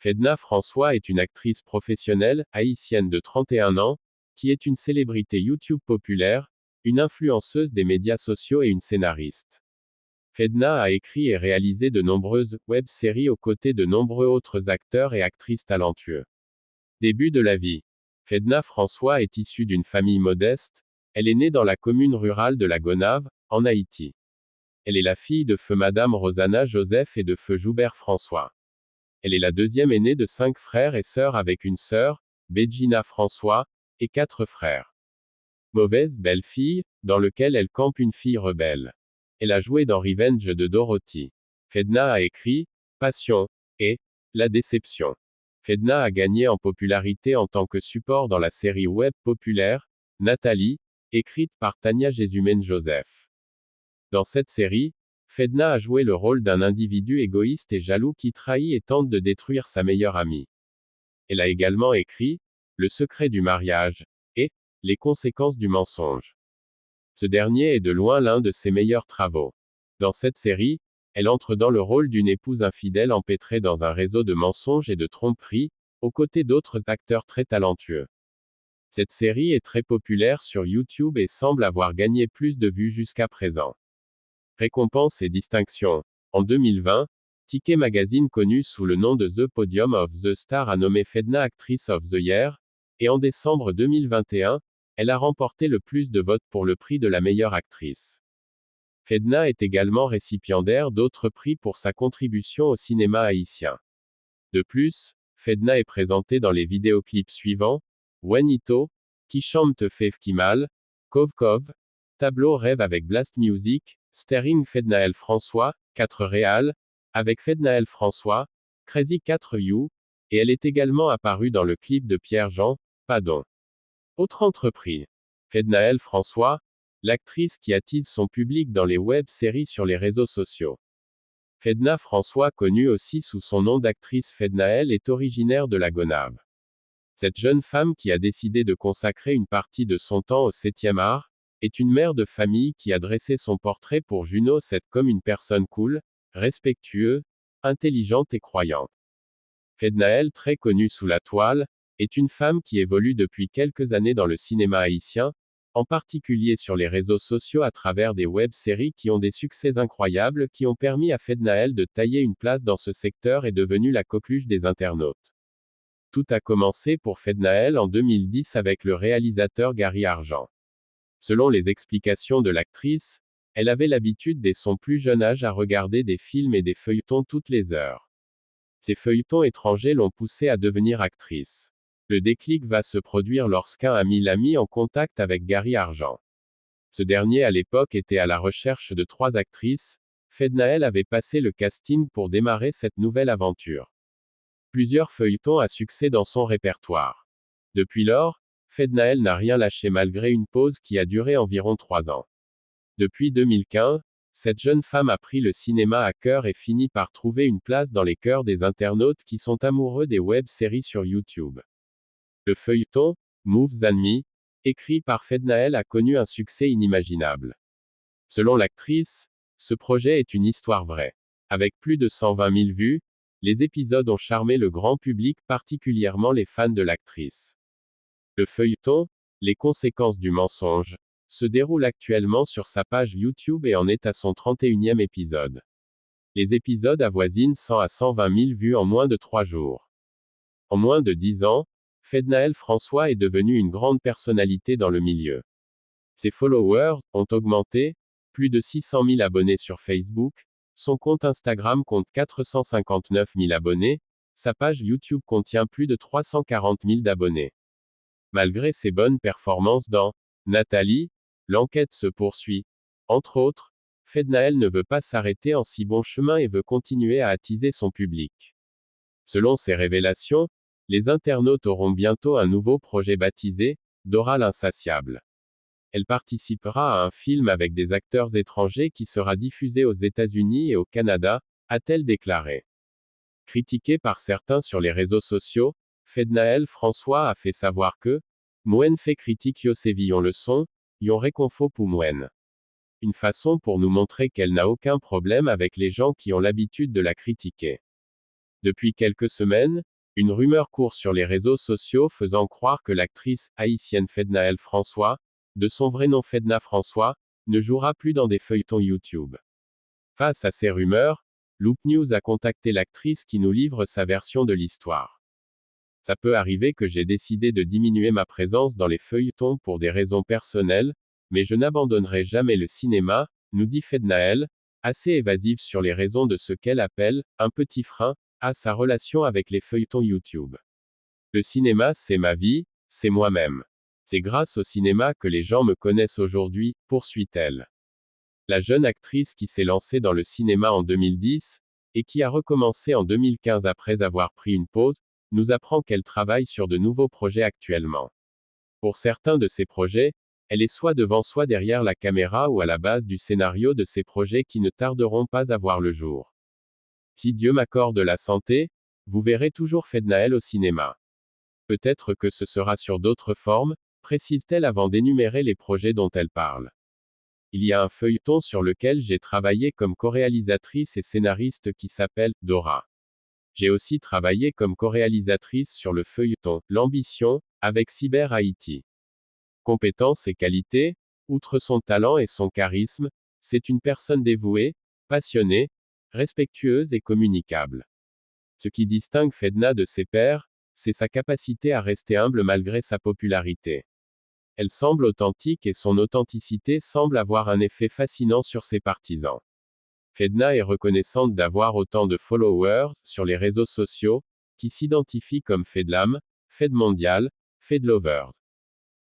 Fedna François est une actrice professionnelle, haïtienne de 31 ans, qui est une célébrité YouTube populaire, une influenceuse des médias sociaux et une scénariste. Fedna a écrit et réalisé de nombreuses web-séries aux côtés de nombreux autres acteurs et actrices talentueux. Début de la vie. Fedna François est issue d'une famille modeste, elle est née dans la commune rurale de la Gonave, en Haïti. Elle est la fille de feu Madame Rosanna Joseph et de feu Joubert François. Elle est la deuxième aînée de 5 frères et sœurs avec une sœur, Begina François, et 4 frères. Mauvaise belle-fille, dans lequel elle campe une fille rebelle. Elle a joué dans Revenge de Dorothy. Fedna a écrit Passion et La déception. Fedna a gagné en popularité en tant que support dans la série web populaire Nathalie, écrite par Tania Jésumène Joseph. Dans cette série, Fedna a joué le rôle d'un individu égoïste et jaloux qui trahit et tente de détruire sa meilleure amie. Elle a également écrit Le secret du mariage et Les conséquences du mensonge. Ce dernier est de loin l'un de ses meilleurs travaux. Dans cette série, elle entre dans le rôle d'une épouse infidèle empêtrée dans un réseau de mensonges et de tromperies, aux côtés d'autres acteurs très talentueux. Cette série est très populaire sur YouTube et semble avoir gagné plus de vues jusqu'à présent. Récompenses et distinctions. En 2020, Ticket Magazine connu sous le nom de The Podium of the Star a nommé Fedna Actress of the Year, et en décembre 2021, elle a remporté le plus de votes pour le prix de la meilleure actrice. Fedna est également récipiendaire d'autres prix pour sa contribution au cinéma haïtien. De plus, Fedna est présentée dans les vidéoclips suivants, Juanito, Qui chante te fève qui mal, Cove Cove, Tableau rêve avec Blast Music, Starring Fednael François, 4 Réal, avec Fednael François, Crazy 4 You, et elle est également apparue dans le clip de Pierre-Jean, Padon. Autre entreprise. Fednael François, l'actrice qui attise son public dans les web-séries sur les réseaux sociaux. Fedna François, connue aussi sous son nom d'actrice Fednael, est originaire de la Gonave. Cette jeune femme qui a décidé de consacrer une partie de son temps au 7e art, est une mère de famille qui a dressé son portrait pour Juno 7 comme une personne cool, respectueuse, intelligente et croyante. Fednael, très connue sous la toile, est une femme qui évolue depuis quelques années dans le cinéma haïtien, en particulier sur les réseaux sociaux à travers des web-séries qui ont des succès incroyables qui ont permis à Fednael de tailler une place dans ce secteur et devenue la coqueluche des internautes. Tout a commencé pour Fednael en 2010 avec le réalisateur Gary Argent. Selon les explications de l'actrice, elle avait l'habitude dès son plus jeune âge à regarder des films et des feuilletons toutes les heures. Ces feuilletons étrangers l'ont poussée à devenir actrice. Le déclic va se produire lorsqu'un ami l'a mis en contact avec Gary Argent. Ce dernier à l'époque était à la recherche de 3 actrices. Fednael avait passé le casting pour démarrer cette nouvelle aventure. Plusieurs feuilletons à succès dans son répertoire. Depuis lors, Fednael n'a rien lâché malgré une pause qui a duré environ 3 ans. Depuis 2015, cette jeune femme a pris le cinéma à cœur et finit par trouver une place dans les cœurs des internautes qui sont amoureux des web-séries sur YouTube. Le feuilleton, Moves and Me, écrit par Fednael a connu un succès inimaginable. Selon l'actrice, ce projet est une histoire vraie. Avec plus de 120 000 vues, les épisodes ont charmé le grand public, particulièrement les fans de l'actrice. Le feuilleton, Les conséquences du mensonge, se déroule actuellement sur sa page YouTube et en est à son 31e épisode. Les épisodes avoisinent 100 à 120 000 vues en moins de 3 jours. En moins de 10 ans, Fednael François est devenu une grande personnalité dans le milieu. Ses followers ont augmenté, plus de 600 000 abonnés sur Facebook, son compte Instagram compte 459 000 abonnés, sa page YouTube contient plus de 340 000 d'abonnés. Malgré ses bonnes performances dans Nathalie, l'enquête se poursuit. Entre autres, Fednael ne veut pas s'arrêter en si bon chemin et veut continuer à attiser son public. Selon ses révélations, les internautes auront bientôt un nouveau projet baptisé Dora l'insatiable. Elle participera à un film avec des acteurs étrangers qui sera diffusé aux États-Unis et au Canada, a-t-elle déclaré. Critiquée par certains sur les réseaux sociaux, Fednael François a fait savoir que Mouen fait critique yo sévillon le son, yon réconfo pou mouen. Une façon pour nous montrer qu'elle n'a aucun problème avec les gens qui ont l'habitude de la critiquer. Depuis quelques semaines, Une rumeur court sur les réseaux sociaux faisant croire que l'actrice haïtienne Fedna El François, de son vrai nom Fedna François, ne jouera plus dans des feuilletons YouTube. Face à ces rumeurs, Loop News a contacté l'actrice qui nous livre sa version de l'histoire. Ça peut arriver que j'ai décidé de diminuer ma présence dans les feuilletons pour des raisons personnelles, mais je n'abandonnerai jamais le cinéma, nous dit Fedna El, assez évasive sur les raisons de ce qu'elle appelle un petit frein à sa relation avec les feuilletons YouTube. Le cinéma, c'est ma vie, c'est moi-même. C'est grâce au cinéma que les gens me connaissent aujourd'hui, poursuit-elle. La jeune actrice qui s'est lancée dans le cinéma en 2010, et qui a recommencé en 2015 après avoir pris une pause, nous apprend qu'elle travaille sur de nouveaux projets actuellement. Pour certains de ces projets, elle est soit devant soit derrière la caméra ou à la base du scénario de ces projets qui ne tarderont pas à voir le jour. Si Dieu m'accorde la santé, vous verrez toujours Fedna El au cinéma. Peut-être que ce sera sur d'autres formes, précise-t-elle avant d'énumérer les projets dont elle parle. Il y a un feuilleton sur lequel j'ai travaillé comme co-réalisatrice et scénariste qui s'appelle Dora. J'ai aussi travaillé comme co-réalisatrice sur le feuilleton L'Ambition, avec Cyber Haïti. Compétences et qualités, outre son talent et son charisme, c'est une personne dévouée, passionnée, respectueuse et communicable. Ce qui distingue Fedna de ses pairs, c'est sa capacité à rester humble malgré sa popularité. Elle semble authentique et son authenticité semble avoir un effet fascinant sur ses partisans. Fedna est reconnaissante d'avoir autant de followers sur les réseaux sociaux, qui s'identifient comme Fedlam, Fedmondial, Fedlovers.